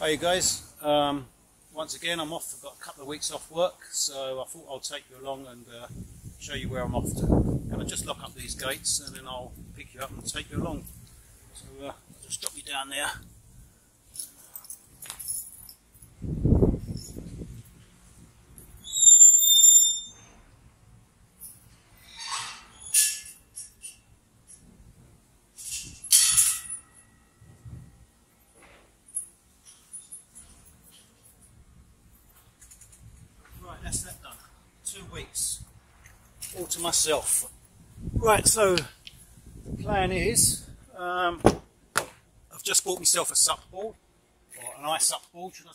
Hey guys, once again I'm off. I've got a couple of weeks off work, so I thought I'll take you along and show you where I'm off to. I'm going to just lock up these gates and then I'll pick you up and take you along. So I'll just drop you down there. Right, that's that done. 2 weeks, all to myself. Right, so the plan is, I've just bought myself a SUP board, or an iSUP board should I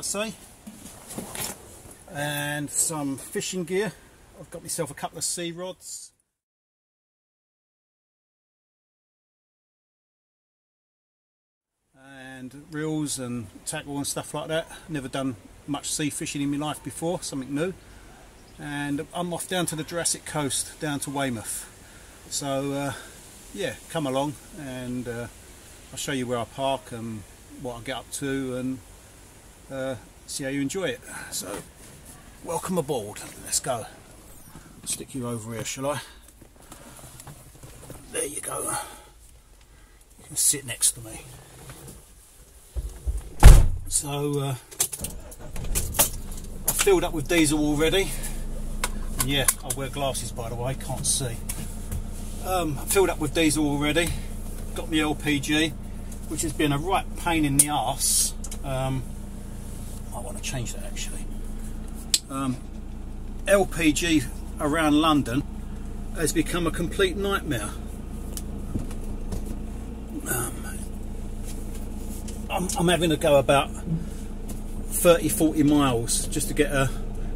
say. And some fishing gear. I've got myself a couple of sea rods. And reels and tackle and stuff like that. Never done much sea fishing in my life before, something new. And I'm off down to the Jurassic Coast, down to Weymouth. So yeah, come along and I'll show you where I park and what I get up to and see how you enjoy it. So welcome aboard, let's go. Stick you over here, shall I? There you go. You can sit next to me. So I've filled up with diesel already. And yeah, I wear glasses by the way, can't see. I've filled up with diesel already. Got my LPG, which has been a right pain in the arse. I want to change that actually. LPG around London has become a complete nightmare. I'm having to go about 30-40 miles just to get a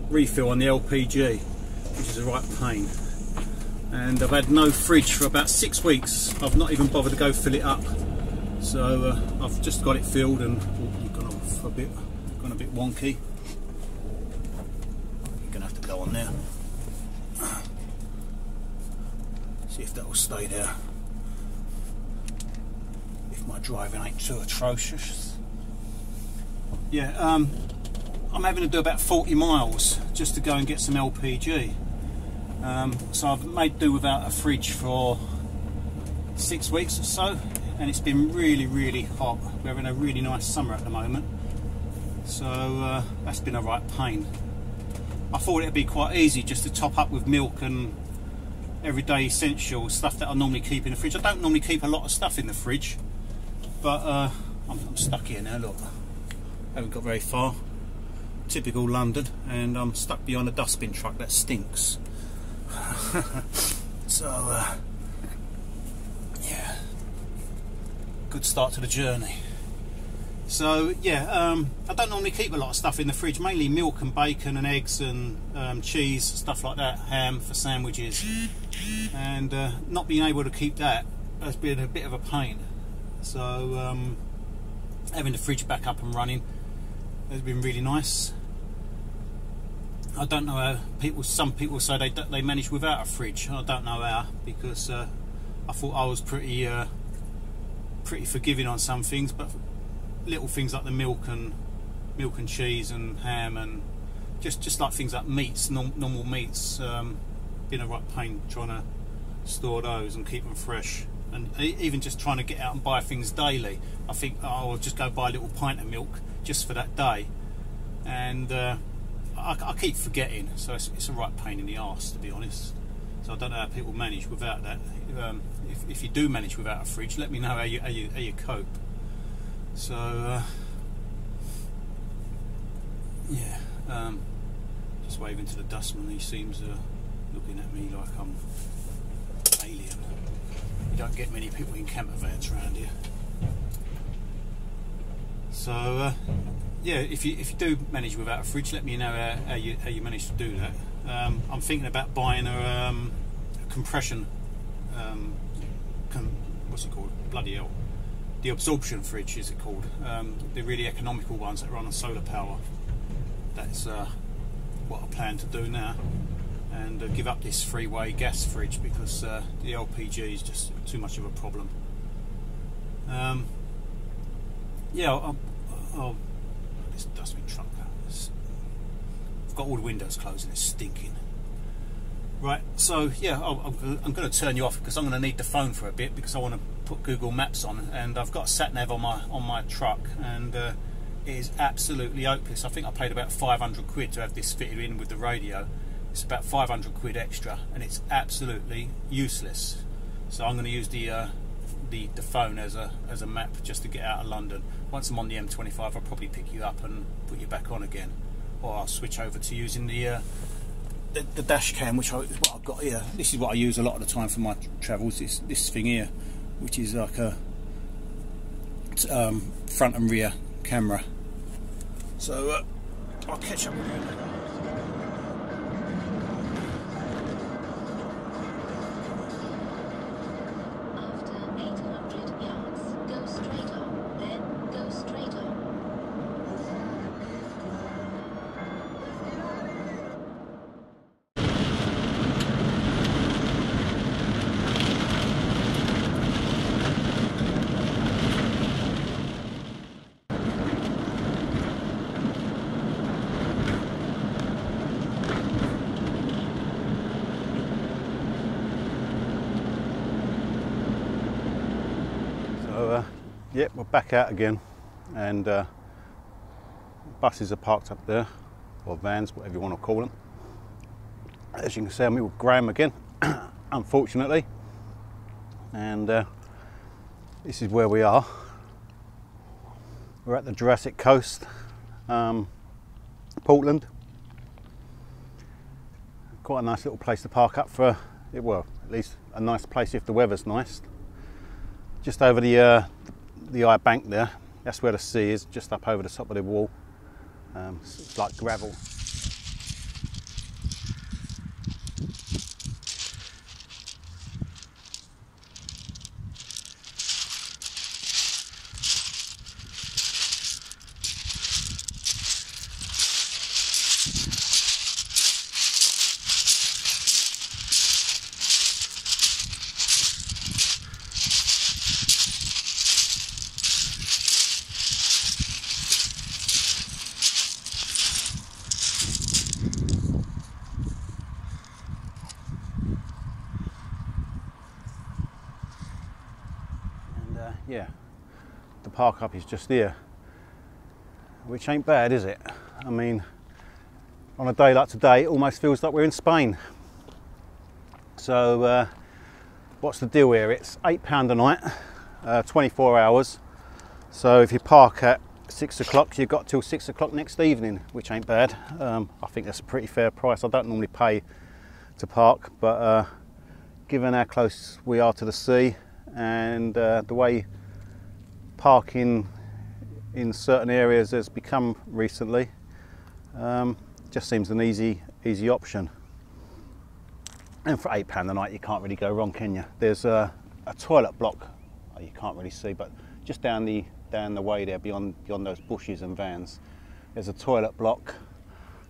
refill on the LPG, which is a right pain. And I've had no fridge for about 6 weeks. I've not even bothered to go fill it up. So I've just got it filled and gone off a bit, gone a bit wonky. You're gonna have to go on there. See if that will stay there. If my driving ain't too atrocious. Yeah, I'm having to do about 40 miles just to go and get some LPG. So I've made do without a fridge for 6 weeks or so, and it's been really hot. We're having a really nice summer at the moment, so that's been a right pain. I thought it'd be quite easy just to top up with milk and everyday essentials, stuff that I normally keep in the fridge. I don't normally keep a lot of stuff in the fridge, but I'm stuck here now, look. Haven't got very far. Typical London, and I'm stuck behind a dustbin truck that stinks. So yeah, good start to the journey. So yeah, I don't normally keep a lot of stuff in the fridge, mainly milk and bacon and eggs and cheese, stuff like that, ham for sandwiches, and not being able to keep that has been a bit of a pain. So having the fridge back up and running has been really nice. I don't know how people, some people say they manage without a fridge. I don't know how, because I thought I was pretty forgiving on some things, but little things like the milk and cheese and ham and just like things like meats, normal meats, been a right pain trying to store those and keep them fresh. And even just trying to get out and buy things daily, I think I'll just go buy a little pint of milk just for that day, and I keep forgetting, so it's a right pain in the arse, to be honest. So I don't know how people manage without that. If you do manage without a fridge, let me know how you cope. So yeah, just waving to the dustman. He seems looking at me like I'm alien. You don't get many people in camper vans around here. So yeah, if you do manage without a fridge, let me know how you manage to do that. I'm thinking about buying a compression, what's it called? Bloody hell. The absorption fridge, is it called? The really economical ones that run on solar power. That's what I plan to do now, and give up this three-way gas fridge, because the LPG is just too much of a problem. Yeah, this dustbin truck. I've got all the windows closed and it's stinking. Right, so yeah, I'm going to turn you off because I'm going to need the phone for a bit because I want to put Google Maps on, and I've got a sat nav on my truck, and it is absolutely hopeless. I think I paid about 500 quid to have this fitted in with the radio. It's about 500 quid extra, and it's absolutely useless. So I'm going to use the phone as a map just to get out of London. Once I'm on the M25, I'll probably pick you up and put you back on again, or I'll switch over to using the dash cam, which is what I've got here. This is what I use a lot of the time for my travels. This thing here, which is like a front and rear camera. So I'll catch up with you. Yep, we're back out again, and buses are parked up there, or vans, whatever you want to call them. As you can see, I'm with Graham again, unfortunately, and this is where we are. We're at the Jurassic Coast, Portland. Quite a nice little place to park up for, well, at least a nice place if the weather's nice. Just over the eye bank there, that's where the sea is, just up over the top of the wall. It's like gravel. Yeah, the park up is just there, which ain't bad, is it? I mean, on a day like today, it almost feels like we're in Spain. So what's the deal here? It's £8 a night, 24 hours. So if you park at 6 o'clock, you've got till 6 o'clock next evening, which ain't bad. I think that's a pretty fair price. I don't normally pay to park, but given how close we are to the sea, and the way parking in certain areas has become recently, just seems an easy option. And for £8 a night, you can't really go wrong, can you? There's a toilet block, you can't really see, but just down the way there, beyond those bushes and vans, there's a toilet block.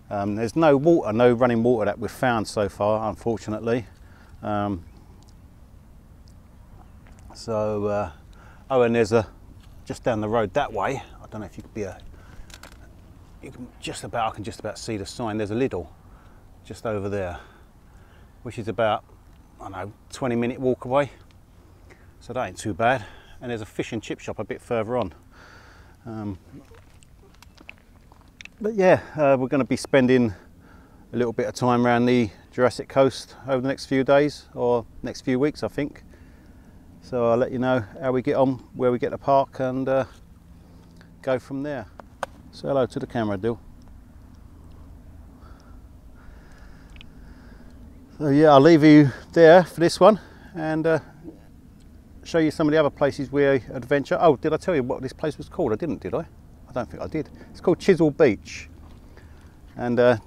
There's no water, no running water that we've found so far, unfortunately. So, oh, and there's just down the road that way, I don't know if you could I can just about see the sign. There's a Lidl just over there, which is about, I don't know, 20-minute walk away. So that ain't too bad. And there's a fish and chip shop a bit further on. But yeah, we're going to be spending a little bit of time around the Jurassic Coast over the next few days, or next few weeks, I think. So I'll let you know how we get on, where we get to park, and go from there. Say hello to the camera, Dill. So yeah, I'll leave you there for this one, and show you some of the other places we adventure. Oh, did I tell you what this place was called? I didn't, did I? I don't think I did. It's called Chesil Beach, and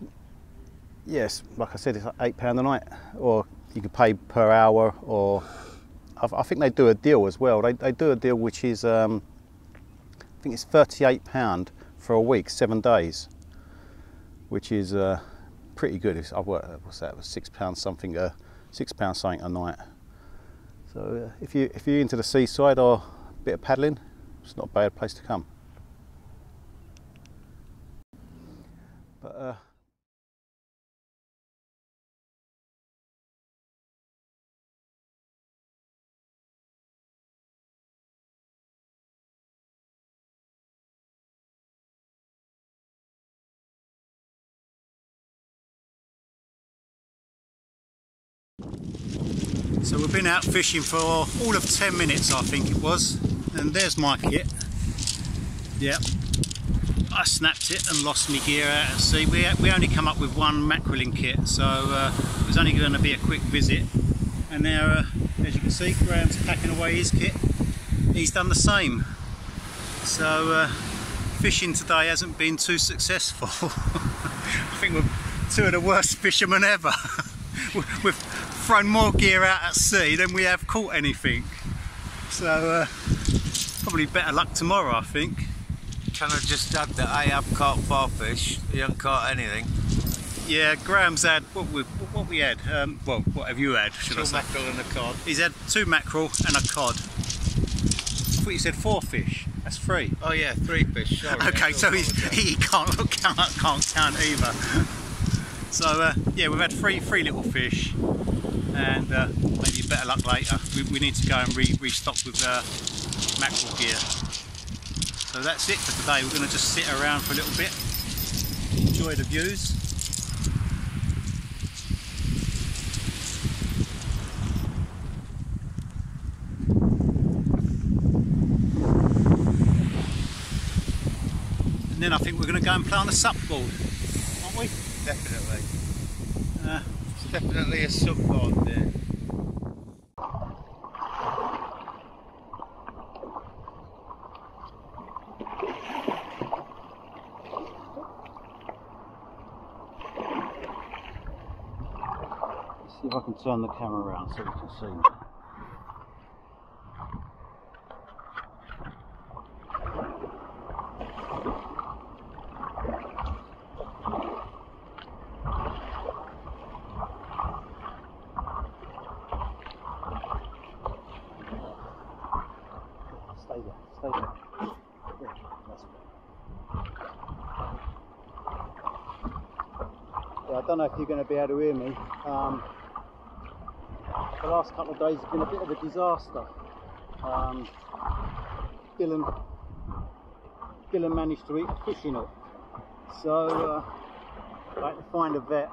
yes, like I said, it's like £8 a night, or you could pay per hour, or I think they do a deal as well. They do a deal which is, I think it's £38 for a week, 7 days, which is pretty good. I've worked, what's that? £6 something, £6 something a night. So if you're into the seaside or bit of paddling, it's not a bad place to come. But so we've been out fishing for all of 10 minutes, I think it was, and there's my kit. Yep, I snapped it and lost my gear out at sea. We only come up with one mackerelling kit, so it was only going to be a quick visit. And now, as you can see, Graham's packing away his kit. He's done the same. So fishing today hasn't been too successful. I think we're two of the worst fishermen ever. We've thrown more gear out at sea than we have caught anything. So probably better luck tomorrow, I think. Can I just add that I have caught 4 fish? You haven't caught anything? Yeah, Graham's had what we had. Well, what have you had? Should I say? 2 mackerel and a cod. He's had 2 mackerel and a cod. I thought you said 4 fish. That's 3. Oh yeah, 3 fish. Sorry, okay, so he can't count either. So yeah, we've had three little fish, and maybe better luck later. We need to go and restock with mackerel gear. So that's it for today. We're going to just sit around for a little bit, enjoy the views. And then I think we're going to go and play on the SUP board, aren't we? Definitely. It's definitely a SUP board there. See if I can turn the camera around so you can see me. Stay there, stay there. Yeah, that's good. Yeah, I don't know if you're going to be able to hear me. The last couple of days have been a bit of a disaster. Dylan managed to eat a fishing hook, so I had to find a vet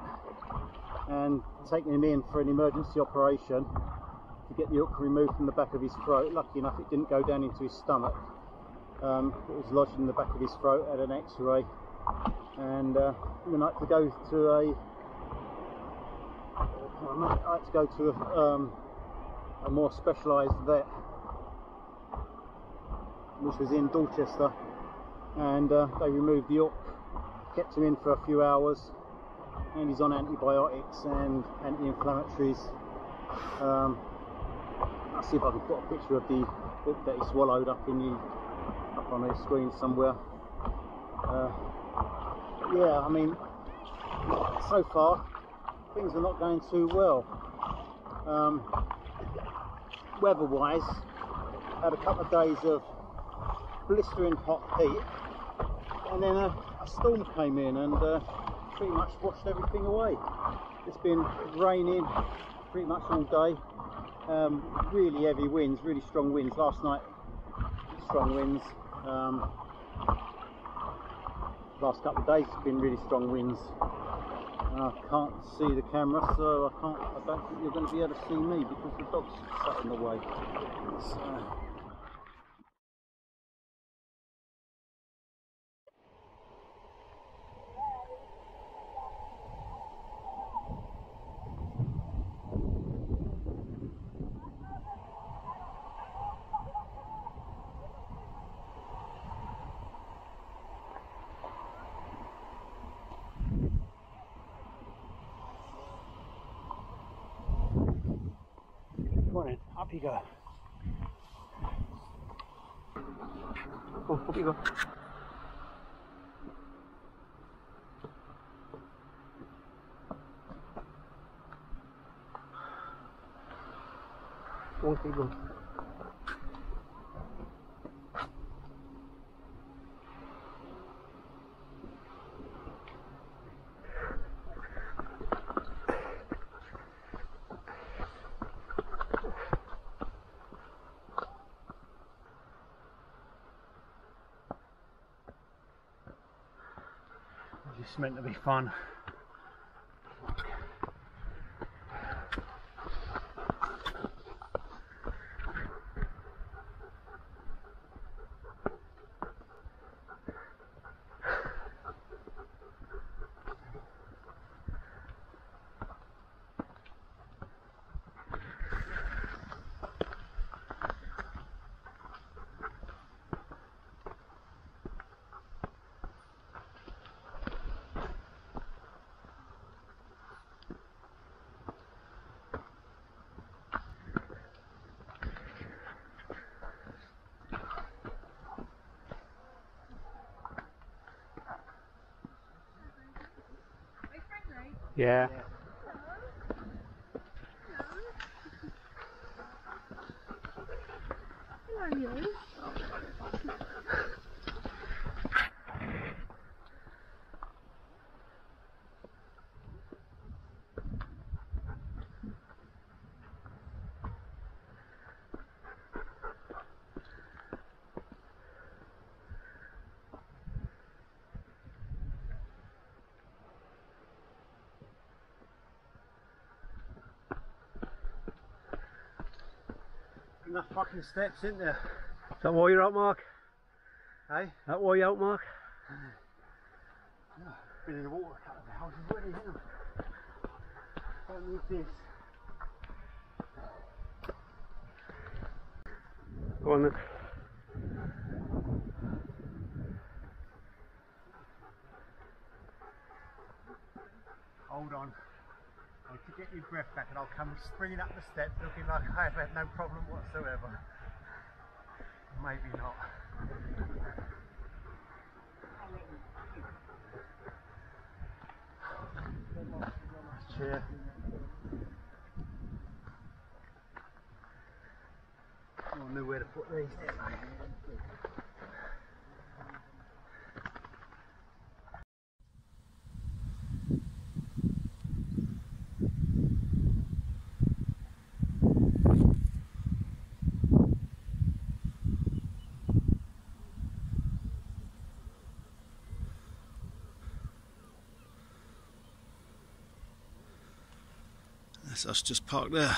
and take him in for an emergency operation to get the hook removed from the back of his throat. Lucky enough it didn't go down into his stomach. It was lodged in the back of his throat, had an x-ray, and we had to go to a more specialised vet, which was in Dorchester, and they removed the hook, kept him in for a few hours, and he's on antibiotics and anti-inflammatories. I'll see if I can put a picture of the hook that he swallowed up on the screen somewhere. Yeah, I mean, so far things are not going too well. Weather-wise, had a couple of days of blistering hot heat, and then a storm came in and pretty much washed everything away. It's been raining pretty much all day. Really heavy winds, really strong winds. Last night, strong winds. Last couple of days, it's been really strong winds. I can't see the camera, so I don't think you're going to be able to see me because the dog's sat in the way. Come on in, up you go. Come on, up you go. Come on, keep going. It's meant to be fun. Yeah. Hello, you. Enough fucking steps, isn't there? Is that why you're out, Mark? Hey? That why you're out, Mark? No, been in the water a couple of hours already, haven't I? Don't need this. Go on then. Hold on. I need to get your breath back and I'll come springing up the steps looking like I have had no problem whatsoever. Maybe not. Chair. I knew where to put these, didn't I? That's us just parked there.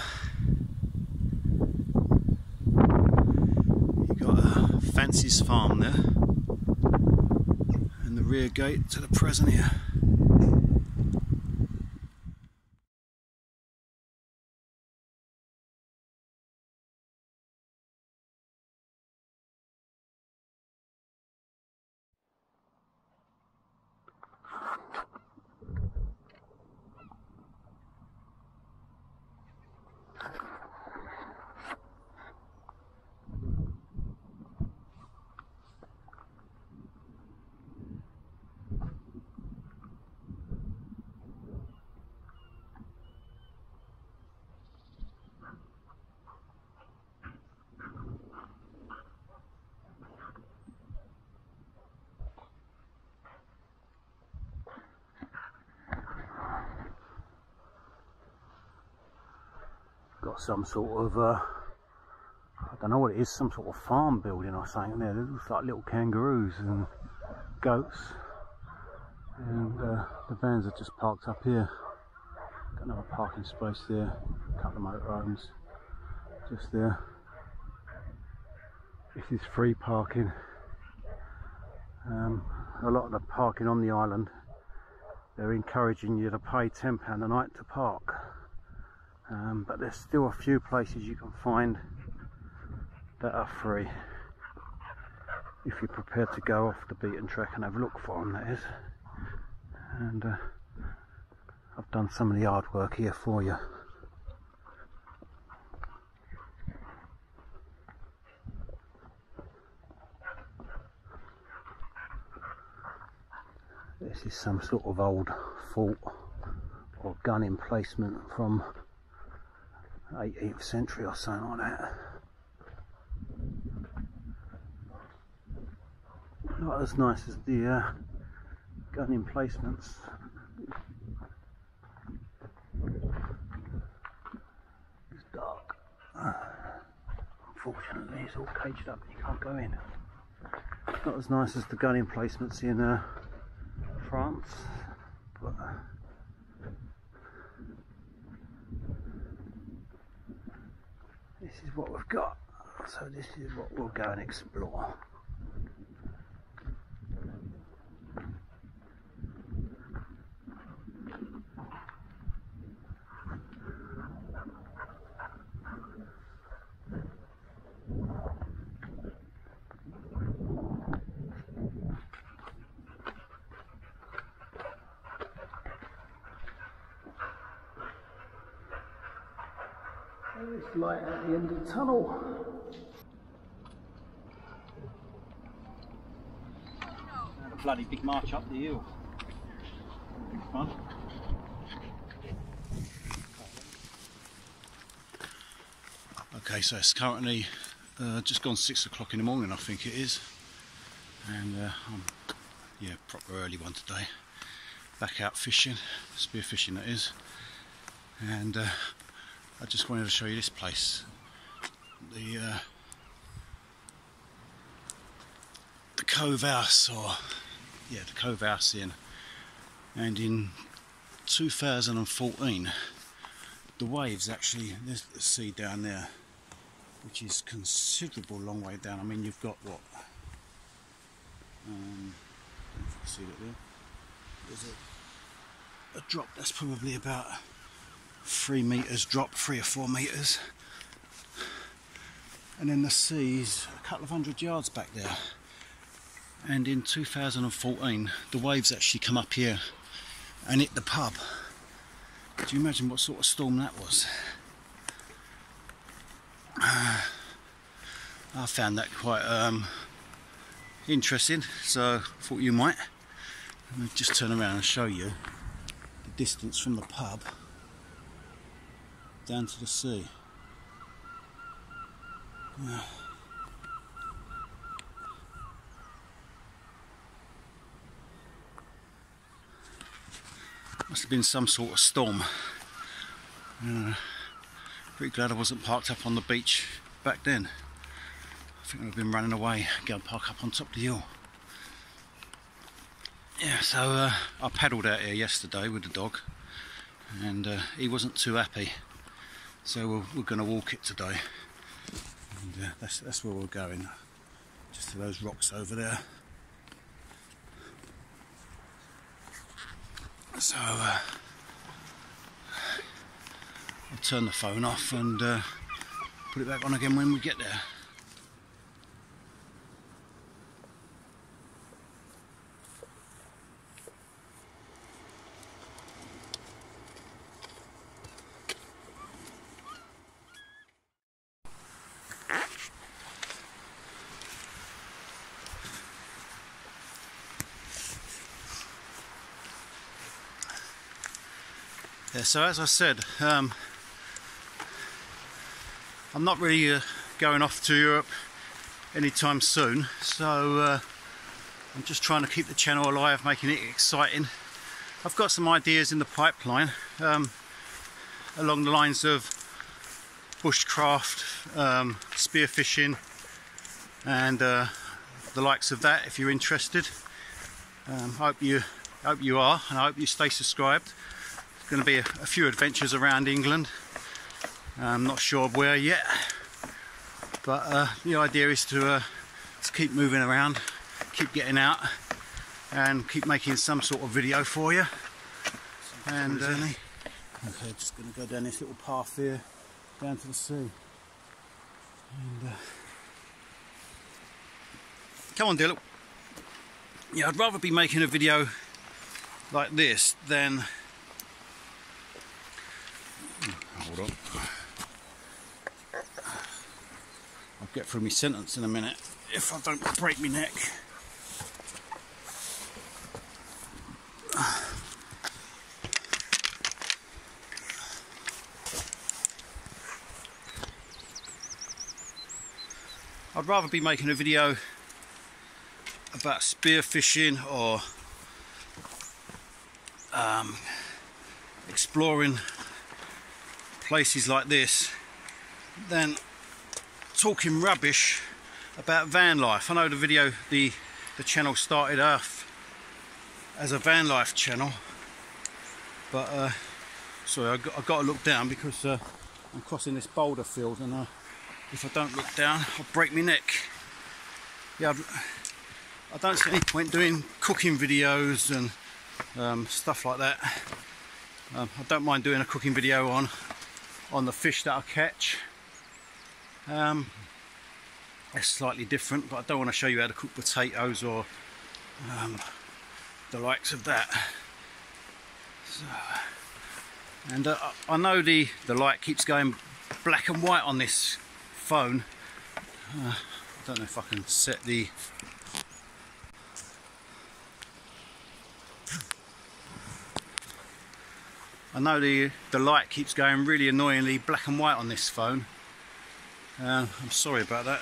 You got a Fancy's farm there, and the rear gate to the present here. Got some sort of, I don't know what it is, some sort of farm building or something there. It looks like little kangaroos and goats. And the vans are just parked up here. Got another parking space there, a couple of motorhomes just there. This is free parking. A lot of the parking on the island, they're encouraging you to pay £10 a night to park. But there's still a few places you can find that are free if you're prepared to go off the beaten track and have a look for them, that is. And I've done some of the hard work here for you. This is some sort of old fort or gun emplacement from 18th century or something like that. Not as nice as the gun emplacements. It's dark. Unfortunately, it's all caged up and you can't go in. Not as nice as the gun emplacements in France, but this is what we've got, so this is what we'll go and explore. There's light at the end of the tunnel. And a bloody big march up the hill. Big fun. Okay, so it's currently just gone 6 o'clock in the morning, I think it is. And yeah, proper early one today. Back out fishing, spearfishing that is. And I just wanted to show you this place, the Cove House, or yeah, the Cove House Inn. And in 2014, the waves actually, there's the sea down there, which is considerable long way down. I mean, you've got what? I don't know if you can see that there. There's a drop that's probably about 3 meters drop, 3 or 4 meters, and then the sea's a couple of 100 yards back there. And in 2014 the waves actually come up here and hit the pub. Do you imagine what sort of storm that was? I found that quite interesting, so I thought you might. Let me just turn around and show you the distance from the pub down to the sea. Yeah. Must have been some sort of storm. Pretty glad I wasn't parked up on the beach back then. I think I'd have been running away, go and park up on top of the hill. Yeah, so I paddled out here yesterday with the dog, and he wasn't too happy. So we're going to walk it today, and that's where we're going, just to those rocks over there. So I'll turn the phone off and put it back on again when we get there. Yeah, so as I said, I'm not really going off to Europe anytime soon, so I'm just trying to keep the channel alive, making it exciting. I've got some ideas in the pipeline along the lines of bushcraft, spearfishing, and the likes of that. If you're interested, I hope you are, and I hope you stay subscribed. Going to be a few adventures around England. I'm not sure where yet, but the idea is to keep moving around, keep getting out, and keep making some sort of video for you. And okay, just going to go down this little path here down to the sea. And come on, Dylan. Yeah, I'd rather be making a video like this than. Hold on. I'll get through my sentence in a minute if I don't break my neck. I'd rather be making a video about spearfishing or exploring places like this than talking rubbish about van life. I know the channel started off as a van life channel, but sorry, I've got to look down because I'm crossing this boulder field, and if I don't look down I'll break my neck. Yeah, I don't see any point doing cooking videos and stuff like that. I don't mind doing a cooking video on the fish that I catch. It's slightly different, but I don't want to show you how to cook potatoes or the likes of that. So, and I know the light keeps going black and white on this phone. I don't know if I can set the... I know the light keeps going really annoyingly black and white on this phone. I'm sorry about that.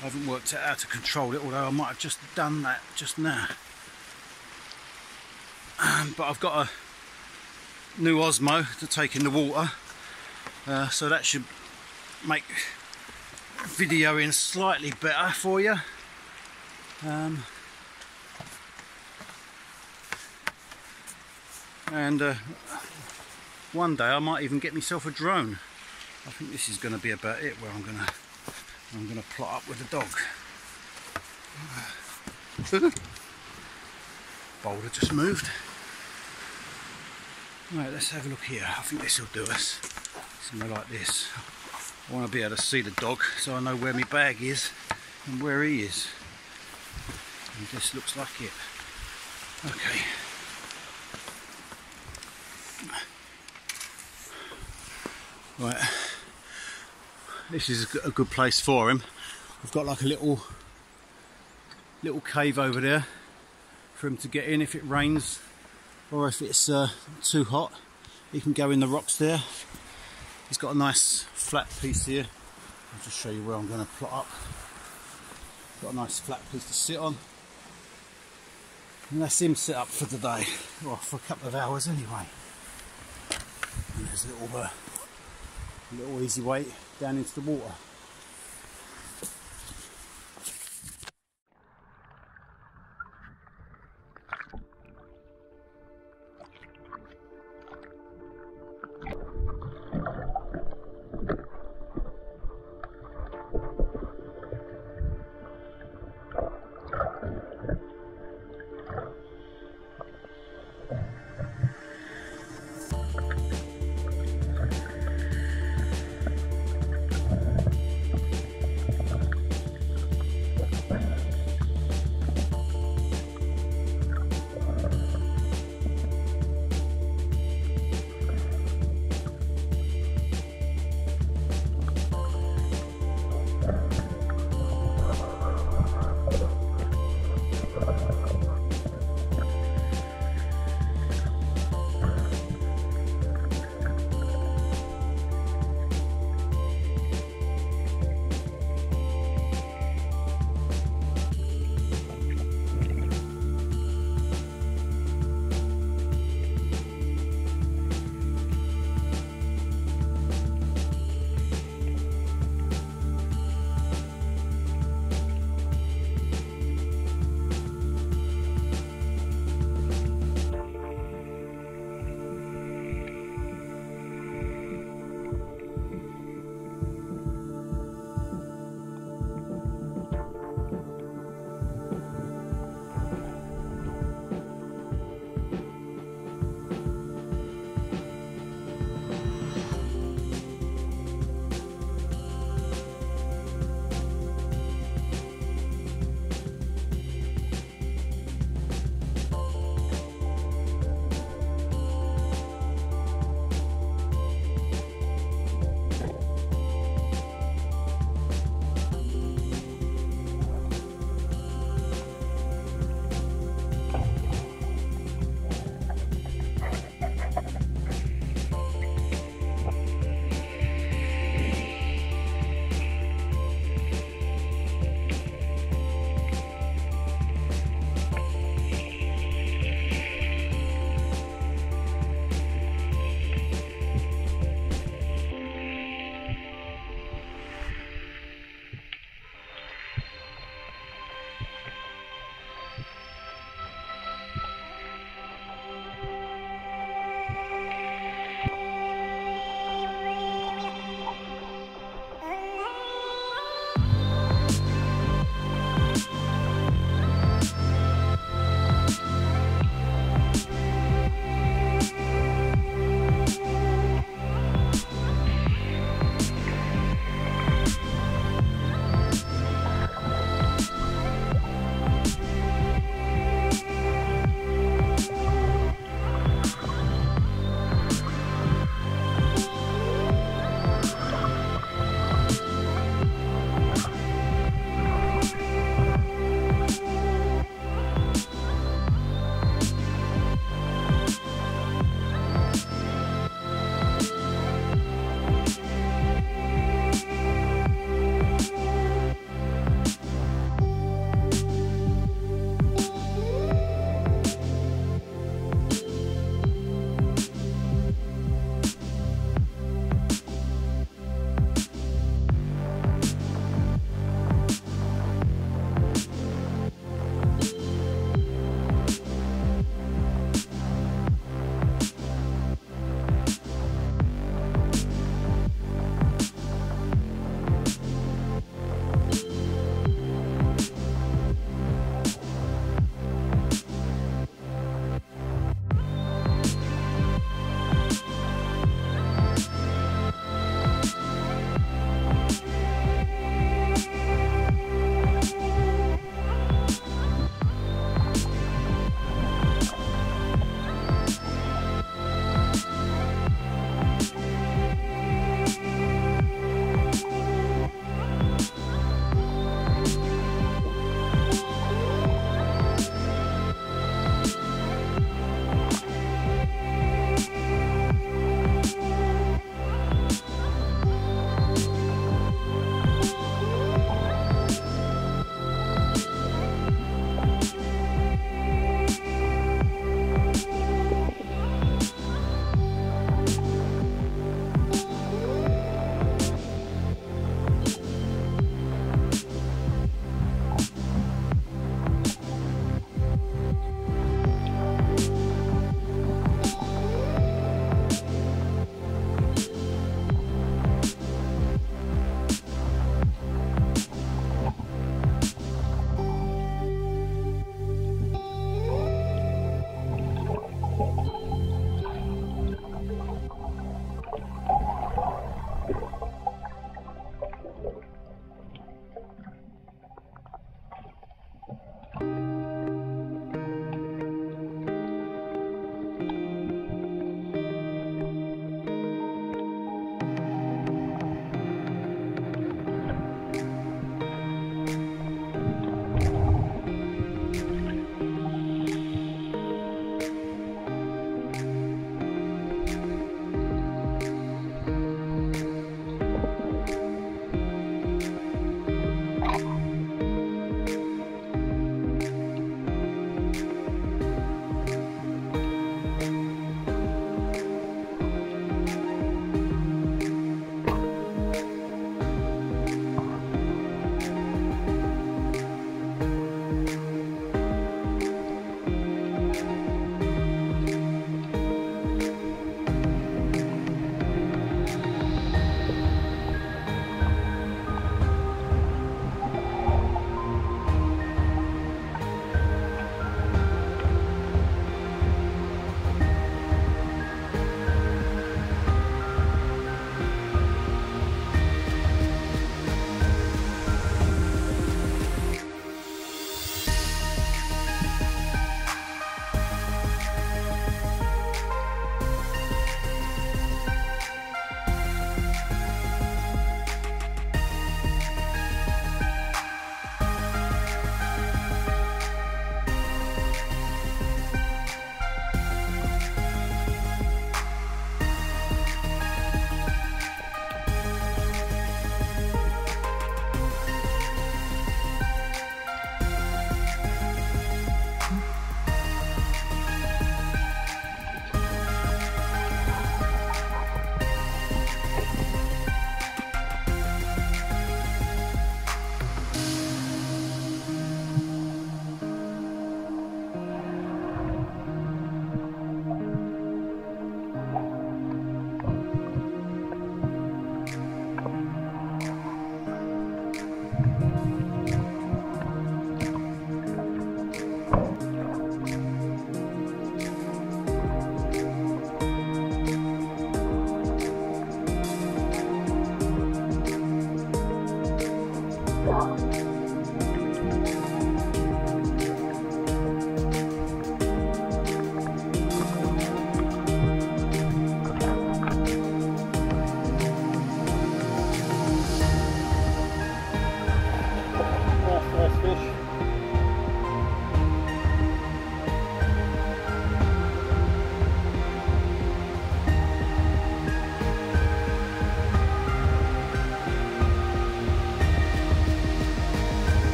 I haven't worked out how to control it, although I might have just done that just now. But I've got a new Osmo to take in the water, so that should make videoing slightly better for you. And one day I might even get myself a drone. I think this is going to be about it, where I'm going to plot up with the dog. Boulder just moved. Right, let's have a look here. I think this will do us. Somewhere like this. I want to be able to see the dog so I know where my bag is and where he is. And this looks like it. Okay. Right, this is a good place for him. We've got like a little cave over there for him to get in if it rains, or if it's too hot. He can go in the rocks there. He's got a nice flat piece here. I'll just show you where I'm going to plot up. Got a nice flat piece to sit on. And that's him set up for today, or for a couple of hours anyway. And there's a little easy way down into the water.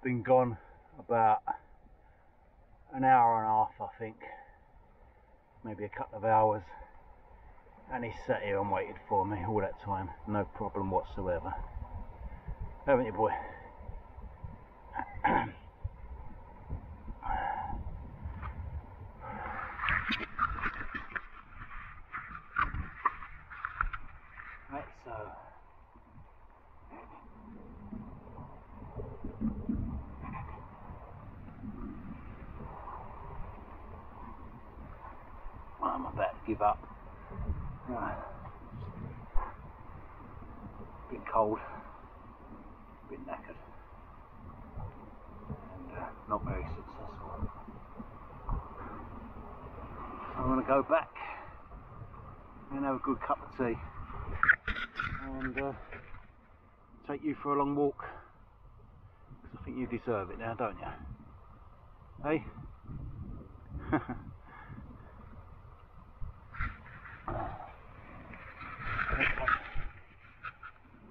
been gone about an hour and a half, I think, maybe a couple of hours, and he's sat here and waited for me all that time, no problem whatsoever. Haven't you, boy? Right, so I'm about to give up. Right. Bit cold, bit knackered, and not very successful. I'm going to go back and have a good cup of tea and take you for a long walk, because I think you deserve it now, don't you? Hey? Okay.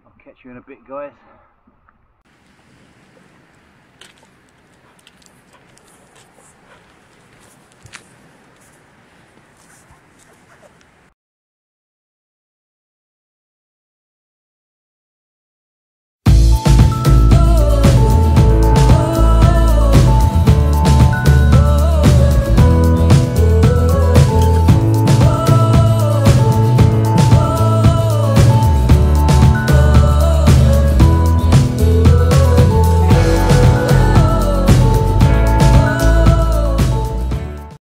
I'll catch you in a bit, guys.